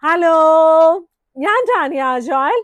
Hello, ഞാൻ Tanya Joel.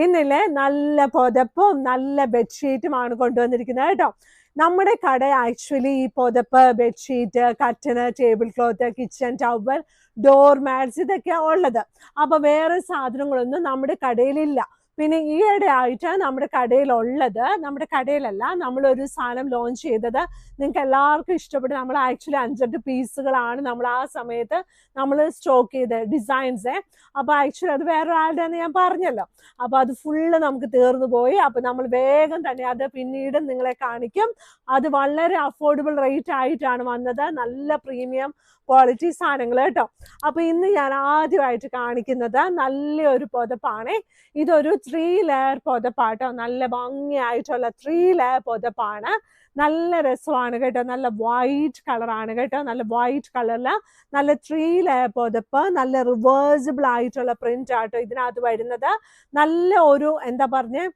ഇന്നില്ലേ നല്ല പുതപ്പും നല്ല ബെഡ്ഷീറ്റുമാണ് കൊണ്ടുവന്നിരിക്കുന്നത് കേട്ടോ. നമ്മുടെ കട ആക്ച്വലി ഈ പുതപ്പ്, bedsheet, curtain, table cloth, kitchen towel, door mats ഇതൊക്കെയാണ് ഉള്ളത്. അപ്പൊ വേറെ സാധനങ്ങളൊന്നും നമ്മുടെ കടയിലില്ല. പിന്നെ ഈയിടെ ആയിട്ട് നമ്മുടെ കടയിലുള്ളത്, നമ്മുടെ കടയിലല്ല, നമ്മളൊരു സാധനം ലോഞ്ച് ചെയ്തത് നിങ്ങൾക്ക് എല്ലാവർക്കും ഇഷ്ടപ്പെട്ടു. നമ്മൾ ആക്ച്വലി 5-8 പീസുകളാണ് നമ്മൾ ആ സമയത്ത് നമ്മൾ സ്റ്റോക്ക് ചെയ്ത ഡിസൈൻസ്. അപ്പൊ ആക്ച്വലി അത് വേറൊരാളുടെ എന്ന് ഞാൻ പറഞ്ഞല്ലോ. അപ്പൊ അത് ഫുള്ള് നമുക്ക് തീർന്നു പോയി. അപ്പൊ നമ്മൾ വേഗം തന്നെ അത് പിന്നീട് നിങ്ങളെ കാണിക്കും. അത് വളരെ അഫോർഡബിൾ റേറ്റ് ആയിട്ടാണ് വന്നത്. നല്ല പ്രീമിയം ക്വാളിറ്റി സാധനങ്ങൾ കേട്ടോ. അപ്പൊ ഇന്ന് ഞാൻ ആദ്യമായിട്ട് കാണിക്കുന്നത് നല്ലൊരു പുതപ്പാണ്. ഇതൊരു 3 ലെയർ പുതപ്പാട്ടോ. നല്ല ഭംഗിയായിട്ടുള്ള 3 ലെയർ പുതപ്പാണ്. നല്ല രസമാണ് കേട്ടോ. നല്ല വൈറ്റ് കളറാണ് കേട്ടോ. നല്ല വൈറ്റ് കളറില് നല്ല 3 ലെയർ പുതപ്പ്, നല്ല റിവേഴ്സിബിൾ ആയിട്ടുള്ള പ്രിന്റ് ആട്ടോ ഇതിനകത്ത് വരുന്നത്. നല്ല ഒരു എന്താ പറഞ്ഞേ,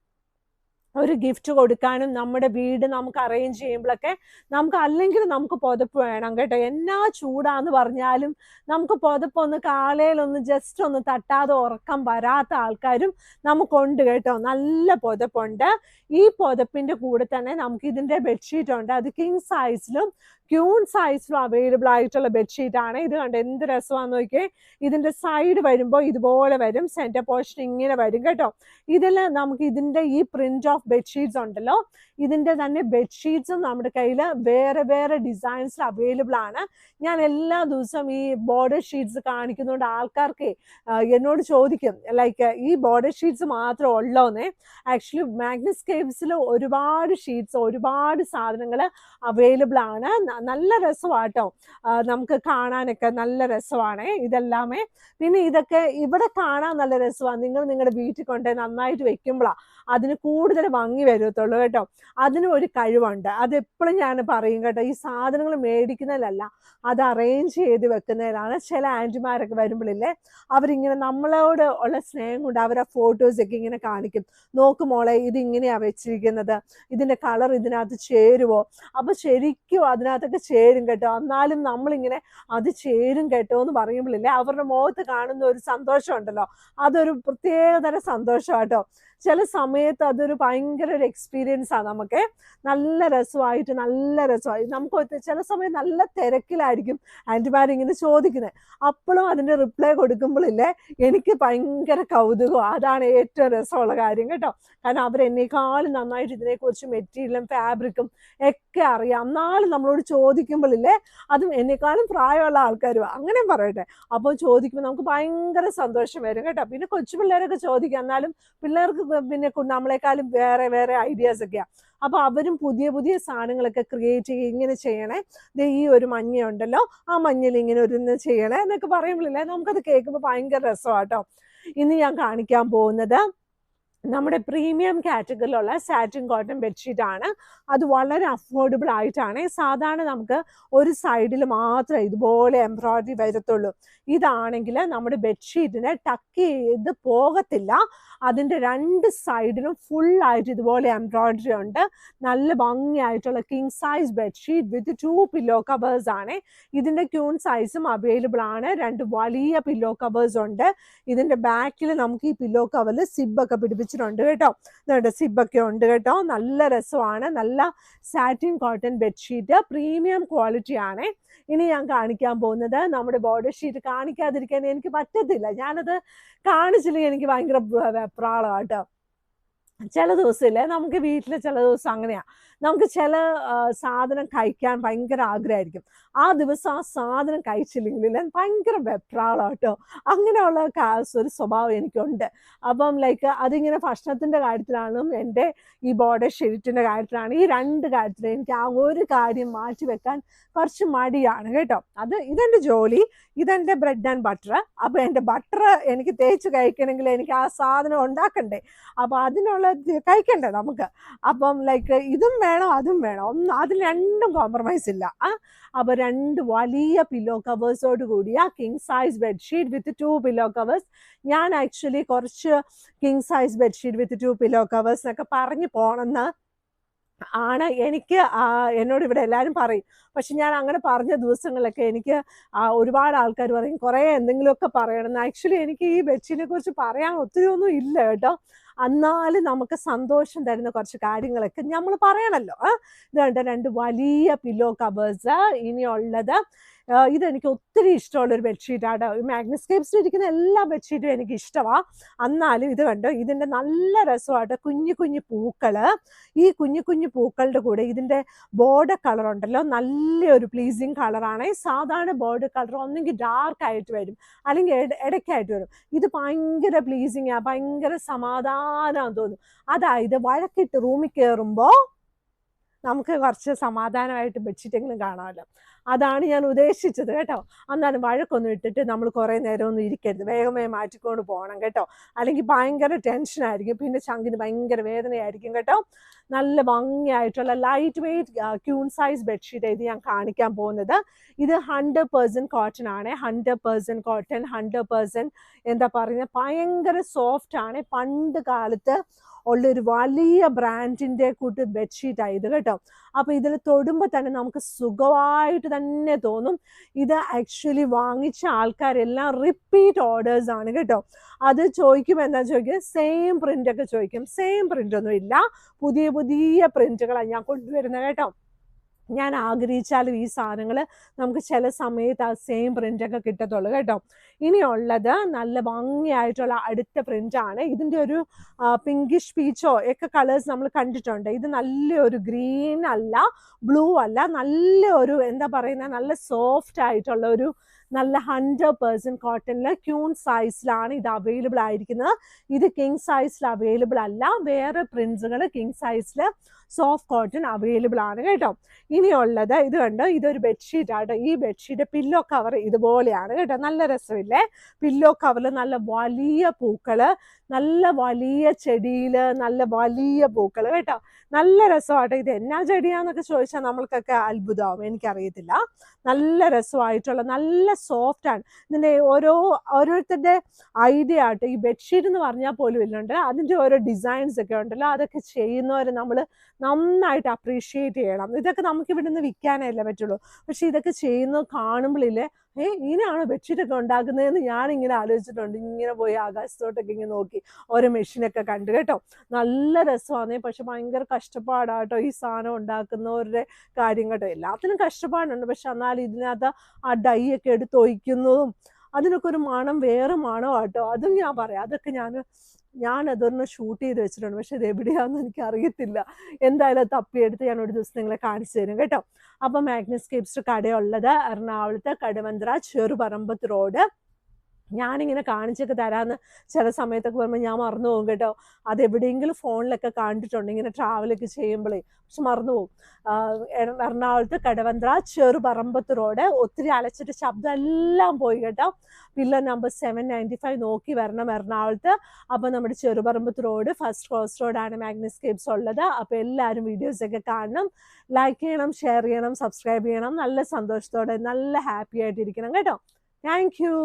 ഒരു ഗിഫ്റ്റ് കൊടുക്കാനും നമ്മുടെ വീട് നമുക്ക് അറേഞ്ച് ചെയ്യുമ്പോഴൊക്കെ നമുക്ക് അല്ലെങ്കിൽ നമുക്ക് പുതപ്പ് വേണം കേട്ടോ. എന്നാ ചൂടാന്ന് പറഞ്ഞാലും നമുക്ക് പുതപ്പൊന്ന് കാലയിലൊന്ന് ജസ്റ്റ് ഒന്ന് തട്ടാതെ ഉറക്കം വരാത്ത ആൾക്കാരും നമുക്കുണ്ട് കേട്ടോ. നല്ല പുതപ്പുണ്ട്. ഈ പുതപ്പിന്റെ കൂടെ തന്നെ നമുക്ക് ഇതിന്റെ ബെഡ്ഷീറ്റ് ഉണ്ട്. അത് കിങ് സൈസിലും ക്യൂൺ സൈസിലും അവൈലബിൾ ആയിട്ടുള്ള ബെഡ്ഷീറ്റ് ആണ്. ഇത് കണ്ട് എന്ത് രസമാണെന്ന് നോക്കിയേ. ഇതിന്റെ സൈഡ് വരുമ്പോൾ ഇതുപോലെ വരും, സെന്റർ പോർഷൻ ഇങ്ങനെ വരും കേട്ടോ. ഇതിൽ നമുക്ക് ഇതിന്റെ ഈ പ്രിന്റ് ഓഫ് ബെഡ്ഷീറ്റ്സ് ഉണ്ടല്ലോ, ഇതിന്റെ തന്നെ ബെഡ്ഷീറ്റ്സും നമ്മുടെ കയ്യിൽ വേറെ വേറെ ഡിസൈൻസിൽ അവൈലബിൾ ആണ്. ഞാൻ എല്ലാ ദിവസവും ഈ ബോർഡർ ഷീറ്റ്സ് കാണിക്കുന്നതുകൊണ്ട് ആൾക്കാർക്ക് എന്നോട് ചോദിക്കും, ലൈക്ക് ഈ ബോർഡർ ഷീറ്റ്സ് മാത്രം ഉള്ളോന്നേ. ആക്ച്വലി മാഗ്നസ് കേവ്സിൽ ഒരുപാട് ഷീറ്റ്സ്, ഒരുപാട് സാധനങ്ങൾ അവൈലബിൾ ആണ്. നല്ല രസമാട്ടോ, നമുക്ക് കാണാനൊക്കെ നല്ല രസമാണ് ഇതെല്ലാമേ. പിന്നെ ഇതൊക്കെ ഇവിടെ കാണാൻ നല്ല രസമാണ്. നിങ്ങൾ നിങ്ങളുടെ വീട്ടിൽ കൊണ്ടുപോയി നന്നായിട്ട് വെക്കുമ്പോഴാണ് അതിന് കൂടുതൽ ഭംഗി വരത്തുള്ളൂ കേട്ടോ. അതിന് ഒരു കഴിവുണ്ട്. അതെപ്പോഴും ഞാൻ പറയും കേട്ടോ. ഈ സാധനങ്ങൾ മേടിക്കുന്നതിലല്ല, അത് അറേഞ്ച് ചെയ്ത് വെക്കുന്നതിലാണ്. ചില ആൻറ്റിമാരൊക്കെ വരുമ്പോഴില്ലേ, അവരിങ്ങനെ നമ്മളോട് ഉള്ള സ്നേഹം കൊണ്ട് അവരെ ഫോട്ടോസൊക്കെ ഇങ്ങനെ കാണിക്കും. നോക്ക് മോളെ, ഇതിങ്ങനെയാണ് വെച്ചിരിക്കുന്നത്, ഇതിൻ്റെ കളർ ഇതിനകത്ത് ചേരുവോ? അപ്പോൾ ശരിക്കും അതിനകത്തൊക്കെ ചേരും കേട്ടോ. എന്നാലും നമ്മളിങ്ങനെ അത് ചേരും കേട്ടോ എന്ന് പറയുമ്പോഴില്ലേ, അവരുടെ മുഖത്ത് കാണുന്ന ഒരു സന്തോഷം ഉണ്ടല്ലോ, അതൊരു പ്രത്യേകതര സന്തോഷമാട്ടോ. ചില സമയത്ത് അതൊരു ഭയങ്കര ഒരു എക്സ്പീരിയൻസ് ആണ് നമുക്ക്. നല്ല രസമായിട്ട് നമുക്ക് ചില സമയം നല്ല തിരക്കിലായിരിക്കും ആൻറ്റിമാരിങ്ങനെ ചോദിക്കുന്നത്. അപ്പോഴും അതിൻ്റെ റിപ്ലൈ കൊടുക്കുമ്പോഴില്ലേ, എനിക്ക് ഭയങ്കര കൗതുകം. അതാണ് ഏറ്റവും രസമുള്ള കാര്യം കേട്ടോ. കാരണം അവരെന്നേക്കാളും നന്നായിട്ട് ഇതിനെക്കുറിച്ച് മെറ്റീരിയലും ഫാബ്രിക്കും ഒക്കെ അറിയാം. എന്നാലും നമ്മളോട് ചോദിക്കുമ്പോഴില്ലേ, അതും എന്നെക്കാളും പ്രായമുള്ള ആൾക്കാരും അങ്ങനെ പറയട്ടെ. അപ്പോൾ ചോദിക്കുമ്പോൾ നമുക്ക് ഭയങ്കര സന്തോഷം വരും കേട്ടോ. പിന്നെ കൊച്ചു പിള്ളേരൊക്കെ ചോദിക്കുക, എന്നാലും പിള്ളേർക്ക് പിന്നെ നമ്മളെക്കാളും വേറെ വേറെ ഐഡിയാസ് ഒക്കെയാണ്. അപ്പൊ അവരും പുതിയ പുതിയ സാധനങ്ങളൊക്കെ ക്രിയേറ്റ് ചെയ്യുക. ഇങ്ങനെ ചെയ്യണേ, ഈ ഒരു മഞ്ഞയുണ്ടല്ലോ, ആ മഞ്ഞയിൽ ഇങ്ങനെ ഒരു ചെയ്യണേ എന്നൊക്കെ പറയുമ്പോഴില്ലേ, നമുക്കത് കേൾക്കുമ്പോൾ ഭയങ്കര രസമാട്ടോ. ഇന്ന് ഞാൻ കാണിക്കാൻ പോകുന്നത് നമ്മുടെ പ്രീമിയം കാറ്റഗറിയിലുള്ള സാറ്റിൻ കോട്ടൺ ബെഡ്ഷീറ്റ് ആണ്. അത് വളരെ അഫോർഡബിൾ ആയിട്ടാണ്. സാധാരണ നമുക്ക് ഒരു സൈഡിൽ മാത്രമേ ഇതുപോലെ എംബ്രോയിഡറി വരത്തുള്ളൂ. ഇതാണെങ്കിൽ നമ്മുടെ ബെഡ്ഷീറ്റിനെ ടക്ക് ചെയ്ത് പോകത്തില്ല. അതിൻ്റെ 2 സൈഡിലും ഫുള്ളായിട്ട് ഇതുപോലെ എംബ്രോയിഡറി ഉണ്ട്. നല്ല ഭംഗിയായിട്ടുള്ള king size bedsheet with 2 pillow covers ആണ്. ഇതിൻ്റെ ക്യൂൺ സൈസും അവൈലബിൾ ആണ്. 2 വലിയ പില്ലോ കവേഴ്സ് ഉണ്ട്. ഇതിൻ്റെ ബാക്കിൽ നമുക്ക് ഈ പില്ലോ കവറിൽ സിബൊക്കെ പിടിപ്പിച്ചിട്ടുണ്ട് കേട്ടോ. സിബൊക്കെ ഉണ്ട് കേട്ടോ. നല്ല രസമാണ്. നല്ല satin cotton bedsheet, premium quality ആണ്. ഇനി ഞാൻ കാണിക്കാൻ പോകുന്നത് നമ്മുടെ ബോർഡർ ഷീറ്റ്. കാണിക്കാതിരിക്കാൻ എനിക്ക് പറ്റത്തില്ല. ഞാനത് കാണിച്ചില്ലെങ്കിൽ എനിക്ക് ഭയങ്കര വെപ്രാളമാണ് കേട്ടോ. ചില ദിവസമില്ലേ, നമുക്ക് വീട്ടിൽ ചില ദിവസം അങ്ങനെയാണ്, നമുക്ക് ചില സാധനം കഴിക്കാൻ ഭയങ്കര ആഗ്രഹമായിരിക്കും. ആ ദിവസം ആ സാധനം കഴിച്ചില്ലെങ്കിൽ ഭയങ്കര വെപ്രാളം കേട്ടോ. അങ്ങനെയുള്ള ഒരു സ്വഭാവം എനിക്കുണ്ട്. അപ്പം ലൈക്ക് അതിങ്ങനെ ഭക്ഷണത്തിൻ്റെ കാര്യത്തിലാണെങ്കിലും എൻ്റെ ഈ ബോർഡർ ഷീറ്റിൻ്റെ കാര്യത്തിലാണ്, ഈ 2 കാര്യത്തിൽ എനിക്ക് ആ ഒരു കാര്യം മാറ്റി വെക്കാൻ കുറച്ച് മടിയാണ് കേട്ടോ. ഇതെൻ്റെ ജോലി, ഇതെൻ്റെ ബ്രെഡ് ആൻഡ് ബട്ടർ. അപ്പോൾ എൻ്റെ ബട്ടർ എനിക്ക് തേച്ച് കഴിക്കണമെങ്കിൽ എനിക്ക് ആ സാധനം ഉണ്ടാക്കണ്ടേ. അപ്പോൾ അതിനുള്ള കഴിക്കണ്ടേ നമുക്ക്. അപ്പം ലൈക്ക് ഇതും വേണം അതും വേണം, അതിൽ 2ഉം കോംപ്രമൈസ് ഇല്ല. അപ്പോൾ 2 വലിയ പില്ലോ കവേഴ്സോട് കൂടിയ king size bedsheet with 2 pillow covers. ഞാൻ ആക്ച്വലി കുറച്ച് king size bedsheet with 2 pillow covers എന്നൊക്കെ പറഞ്ഞു പോകണമെന്ന് ആണ് എനിക്ക് എന്നോട് ഇവിടെ എല്ലാവരും പറയും. പക്ഷെ ഞാൻ അങ്ങനെ പറഞ്ഞ ദിവസങ്ങളിലൊക്കെ എനിക്ക് ഒരുപാട് ആൾക്കാർ പറയും കുറേ എന്തെങ്കിലുമൊക്കെ പറയണം. ആക്ച്വലി എനിക്ക് ഈ ബെഡ്ഷീറ്റിനെ കുറിച്ച് പറയാൻ ഒത്തിരി ഒന്നും ഇല്ല കേട്ടോ. എന്നാലും നമുക്ക് സന്തോഷം തരുന്ന കുറച്ച് കാര്യങ്ങളൊക്കെ നമ്മൾ പറയണല്ലോ. ഇത് കണ്ട 2 വലിയ പില്ലോ കവേഴ്സ്. ഇനിയുള്ളത് ഇതെനിക്ക് ഒത്തിരി ഇഷ്ടമുള്ളൊരു ബെഡ്ഷീറ്റാണ്. മാഗ്നസ്കേപ്സിൽ ഇരിക്കുന്ന എല്ലാ ബെഡ്ഷീറ്റും എനിക്ക് ഇഷ്ടമാണ്. എന്നാലും ഇത് കണ്ടോ, ഇതിൻ്റെ നല്ല രസമായിട്ട് കുഞ്ഞു കുഞ്ഞു പൂക്കള്. ഈ കുഞ്ഞു കുഞ്ഞു പൂക്കളുടെ കൂടെ ഇതിൻ്റെ ബോർഡർ കളർ ഉണ്ടല്ലോ, നല്ലൊരു പ്ലീസിങ് കളറാണ്. സാധാരണ ബോർഡർ കളർ ഒന്നെങ്കിൽ ഡാർക്ക് ആയിട്ട് വരും, അല്ലെങ്കിൽ ഇടയ്ക്കായിട്ട് വരും. ഇത് ഭയങ്കര പ്ലീസിങ് ആണ്, ഭയങ്കര സമാധാനം തോന്നും. അതായത് വഴക്കിട്ട് റൂമിൽ കയറുമ്പോൾ നമുക്ക് കുറച്ച് സമാധാനമായിട്ട് ബെഡ്ഷീറ്റെങ്കിലും കാണാമല്ലോ. അതാണ് ഞാൻ ഉദ്ദേശിച്ചത് കേട്ടോ. എന്നാലും വഴക്കൊന്നും ഇട്ടിട്ട് നമ്മൾ കുറേ നേരമൊന്നും ഇരിക്കരുത്, വേഗം വേഗം മാറ്റിക്കൊണ്ട് പോകണം കേട്ടോ. അല്ലെങ്കിൽ ഭയങ്കര ടെൻഷനായിരിക്കും, പിന്നെ ചങ്കിന് ഭയങ്കര വേദനയായിരിക്കും കേട്ടോ. നല്ല ഭംഗിയായിട്ടുള്ള light weight queen size bedsheet ഇത് ഞാൻ കാണിക്കാൻ പോകുന്നത്. ഇത് 100% കോട്ടൺ ആണ്. 100% കോട്ടൺ, 100% എന്താ പറയുന്നത്, ഭയങ്കര സോഫ്റ്റ് ആണ്. പണ്ട് കാലത്ത് ഉള്ളൊരു വലിയ ബ്രാൻഡിൻ്റെ കൂട്ട് ബെഡ്ഷീറ്റാണ് ഇത് കേട്ടോ. അപ്പോൾ ഇതിൽ തൊടുമ്പോൾ തന്നെ നമുക്ക് സുഖമായിട്ട് തന്നെ തോന്നും. ഇത് ആക്ച്വലി വാങ്ങിച്ച ആൾക്കാരെല്ലാം റിപ്പീറ്റ് ഓർഡേഴ്സ് ആണ് കേട്ടോ. അത് ചോദിക്കുമ്പോൾ എന്താ ചോദിക്കുക, സെയിം പ്രിൻ്റൊക്കെ ചോദിക്കും. സെയിം പ്രിൻ്റൊന്നും ഇല്ല, പുതിയ പുതിയ പ്രിൻ്റുകളാണ് ഞാൻ കൊണ്ടുവരുന്നത് കേട്ടോ. ഞാൻ ആഗ്രഹിച്ചാലും ഈ സാധനങ്ങൾ നമുക്ക് ചില സമയത്ത് ആ സെയിം പ്രിൻ്റൊക്കെ കിട്ടത്തുള്ളൂ കേട്ടോ. ഇനിയുള്ളത് നല്ല ഭംഗിയായിട്ടുള്ള അടുത്ത പ്രിൻ്റാണ്. ഇതിൻ്റെ ഒരു പിങ്കിഷ് പീച്ചോ ഒക്കെ കളേഴ്സ് നമ്മൾ കണ്ടിട്ടുണ്ട്. ഇത് നല്ലൊരു ഗ്രീൻ അല്ല, ബ്ലൂ അല്ല, നല്ലൊരു എന്താ പറയുന്നത്, നല്ല സോഫ്റ്റ് ആയിട്ടുള്ള ഒരു നല്ല 100% കോട്ടണിൽ ക്യൂൺ സൈസിലാണ് ഇത് അവൈലബിൾ ആയിരിക്കുന്നത്. ഇത് കിങ് സൈസിൽ അവൈലബിൾ അല്ല, വേറെ പ്രിൻസുകൾ കിങ് സൈസിൽ സോഫ്റ്റ് കോട്ടൺ അവൈലബിൾ ആണ് കേട്ടോ. ഇനിയുള്ളത് ഇത് കണ്ടോ, ഇതൊരു ബെഡ്ഷീറ്റാണ്. ഈ ബെഡ്ഷീറ്റ് പില്ലോ കവർ ഇതുപോലെയാണ് കേട്ടോ. നല്ല രസമില്ലേ? പില്ലോ കവറിൽ നല്ല വലിയ പൂക്കള്, നല്ല വലിയ ചെടിയിൽ നല്ല വലിയ പൂക്കൾ കേട്ടോ. നല്ല രസമായിട്ട്. ഇത് എന്നാ ചെടിയാന്നൊക്കെ ചോദിച്ചാൽ നമ്മൾക്കൊക്കെ അത്ഭുതമാവും, എനിക്കറിയത്തില്ല. നല്ല രസമായിട്ടുള്ള നല്ല സോഫ്റ്റാണ്. ഇതിൻ്റെ ഓരോരുത്തരുടെ ഐഡിയ ആയിട്ട് ഈ ബെഡ്ഷീറ്റ് എന്ന് പറഞ്ഞാൽ പോലും ഇല്ലുണ്ട്, അതിൻ്റെ ഓരോ ഡിസൈൻസ് ഒക്കെ ഉണ്ടല്ലോ, അതൊക്കെ ചെയ്യുന്നവരെ നമ്മൾ നന്നായിട്ട് അപ്രീഷിയേറ്റ് ചെയ്യണം. ഇതൊക്കെ നമുക്ക് ഇവിടെ നിന്ന് വിൽക്കാനല്ലേ പറ്റുള്ളൂ. പക്ഷെ ഇതൊക്കെ ചെയ്യുന്നത് കാണുമ്പോഴില്ലേ, ഇങ്ങനെയാണോ ബെഡ്ഷീറ്റൊക്കെ ഉണ്ടാക്കുന്നതെന്ന് ഞാനിങ്ങനെ ആലോചിച്ചിട്ടുണ്ട്. ഇങ്ങനെ പോയി ആകാശത്തോട്ടൊക്കെ ഇങ്ങനെ നോക്കി ഓരോ മെഷീനൊക്കെ കണ്ടു കേട്ടോ. നല്ല രസമാണ്. പക്ഷെ ഭയങ്കര കഷ്ടപ്പാടാട്ടോ ഈ സാധനം ഉണ്ടാക്കുന്നവരുടെ കാര്യം കേട്ടോ. എല്ലാത്തിനും കഷ്ടപ്പാടുണ്ട്, പക്ഷെ എന്നാലും ഇതിനകത്ത് ആ ഡൈ ഒക്കെ എടുത്ത് ഒഴിക്കുന്നതും അതിനൊക്കെ ഒരു മണം, വേറെ മണം കേട്ടോ. അതും ഞാൻ പറയാം, അതൊക്കെ ഞാനതൊന്ന് ഷൂട്ട് ചെയ്ത് വെച്ചിട്ടുണ്ട്. പക്ഷെ ഇത് എവിടെയാണെന്ന് എനിക്ക് അറിയത്തില്ല. എന്തായാലും തപ്പിയെടുത്ത് ഞാൻ ഒരു ദിവസം നിങ്ങളെ കാണിച്ചു തരും കേട്ടോ. അപ്പം മാഗ്നസ്കേപ്സ് കടയുള്ളത് എറണാകുളത്ത് കടവന്ത്ര ചെറുപറമ്പത്ത് റോഡ്. ഞാനിങ്ങനെ കാണിച്ചൊക്കെ തരാമെന്ന് ചില സമയത്തൊക്കെ പറയുമ്പോൾ ഞാൻ മറന്നു പോകും കേട്ടോ. അതെവിടെയെങ്കിലും ഫോണിലൊക്കെ കണ്ടിട്ടുണ്ട് ഇങ്ങനെ ട്രാവലൊക്കെ ചെയ്യുമ്പോഴേ, പക്ഷെ മറന്നു പോകും. എറണാകുളത്ത് കടവന്ത്ര ചെറുപറമ്പത്ത് റോഡ്. ഒത്തിരി അലച്ചിട്ട് ശബ്ദം എല്ലാം പോയി കേട്ടോ. പില്ലർ നമ്പർ 795 നോക്കി വരണം എറണാകുളത്ത്. അപ്പോൾ നമ്മുടെ ചെറുപറമ്പത്ത് റോഡ് ഫസ്റ്റ് ക്രോസ് റോഡാണ് മാഗ്നസ്കേപ്സ് ഉള്ളത്. അപ്പോൾ എല്ലാവരും വീഡിയോസൊക്കെ കാണണം, ലൈക്ക് ചെയ്യണം, ഷെയർ ചെയ്യണം, സബ്സ്ക്രൈബ് ചെയ്യണം. നല്ല സന്തോഷത്തോടെ നല്ല ഹാപ്പി ആയിട്ടിരിക്കണം കേട്ടോ. Thank you.